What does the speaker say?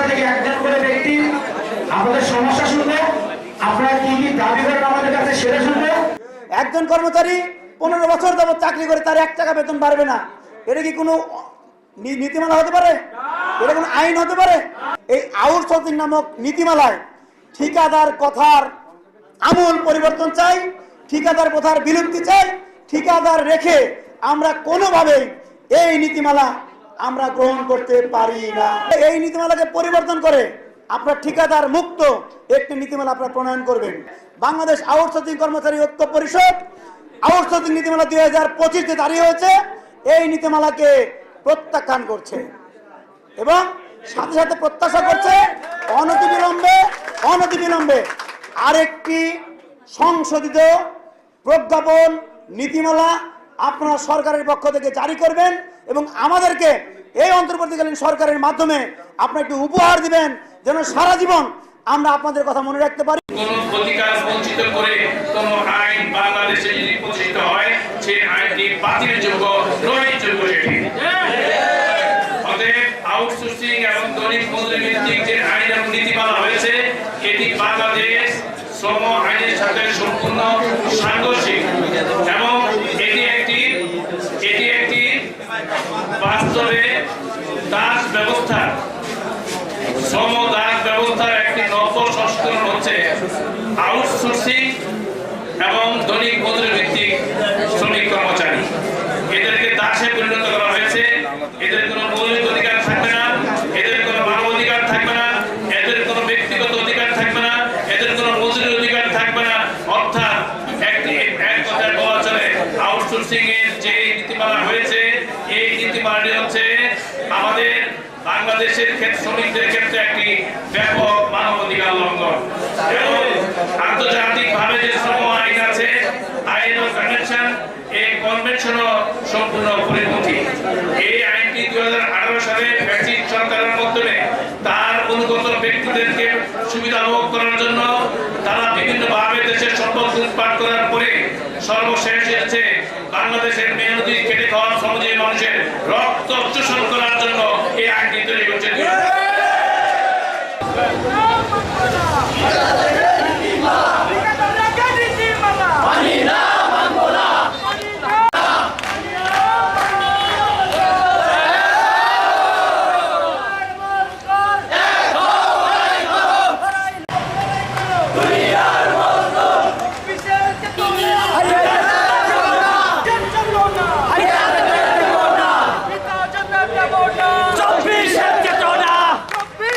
থেকে একজন করে ব্যক্তি আমাদের সমস্যা শুনবে, আপনারা কি কি দাবি করেন আমাদের কাছে সেটা শুনবে। একজন কর্মচারী 15 বছর যাবত চাকরি করে তার 1 টাকা বেতন বাড়বে না, এটা কি কোনো নীতিমালা হতে পারে? এটা কোনো আইন হতে পারে? এই আউটসোর্সিং নামক নীতিমালায় ঠিকাদার কথার আমূল পরিবর্তন চাই, ঠিকাদার প্রথার বিলুপ্তি চাই। ঠিকাদার রেখে আমরা কোনোভাবেই এই নীতিমালা আমরা গ্রহণ করতে পারি না। এই নীতিমালাকে পরিবর্তন করে আপনার ঠিকাদার মুক্ত একটি নীতিমালা আপনারা প্রণয়ন করবেন। বাংলাদেশ আউটসোর্সিং কর্মচারী ঐক্য পরিষদ আউটসোর্সিং নীতিমালা 2025-তে দাঁড়িয়ে হয়েছে, এই নীতিমালাকে প্রত্যাখ্যান করছে এবং সাথে সাথে প্রত্যাশা করছে অনতিবিলম্বে আরেকটি সংশোধিত প্রজ্ঞাপন নীতিমালা আপনারা সরকারের পক্ষ থেকে জারি করবেন এবং আমাদেরকে এই অন্তর্বর্তীকালীন সরকারের মাধ্যমে আপনারা একটু উপহার দিবেন, যেন সারা জীবন আমরা আপনাদের কথা মনে রাখতে পারি। কোন অধিকার বঞ্চিত করে কোন আইন বাংলাদেশে যদি প্রতিষ্ঠিত হয়, সেই আইনটি বাতিলের যোগ্য নয়, যোগ্য সেটি। অতএব আউটসোর্সিং এবং দৈনিক মজুরি ভিত্তিক যে আইন এবং নীতিমালা হয়েছে, এটি বাংলাদেশ শ্রম আইনের সাথে সম্পূর্ণ সাংঘর্ষিক এবং এটি একটি বাস্তবে দাস ব্যবস্থা, শ্রম দাস ব্যবস্থার একটি নকল সংস্করণ হচ্ছে আউটসোর্সিং এবং দৈনিক মজুরি ভিত্তিক শ্রমিক কর্মচারী। এদেরকে দাসে পরিণত করা হয়েছে। এদের কোনো মৌলিক অধিকার থাকবে না, এদের কোনো মানব অধিকার থাকবে না, এদের কোনো ব্যক্তিগত অধিকার থাকবে না, এদের কোনো মজুরি অধিকার থাকবে না। অর্থাৎ এক কথায় বলা চলে আউটসোর্সিং এর যে নীতিমালা হয়েছে, এই নীতিমালাটি হচ্ছে আমাদের বাংলাদেশের শ্রমিকদের ক্ষেত্রে একটি ব্যাপক মানবাধিকার লঙ্ঘন এবং আন্তর্জাতিক ভাবে যে শ্রম আইন আছে, আইএলও কনভেনশন, এই কনভেনশনও সম্পূর্ণ পরিপন্থী। এই আইনটি 2018 সালে ব্রিটিশ সরকারের মাধ্যমে তার অনুগত ব্যক্তিদেরকে সুবিধা ভোগ করার জন্য তারা বিভিন্ন ভাবে দেশের সম্পদ লুটপাট করার পরে সর্বশেষ এসেছে বাংলাদেশের মেহনতি খেটে খাওয়া শ্রমজীবী মানুষের রক্ত শোষণ করার জন্য এই আইনটি তৈরি হচ্ছে।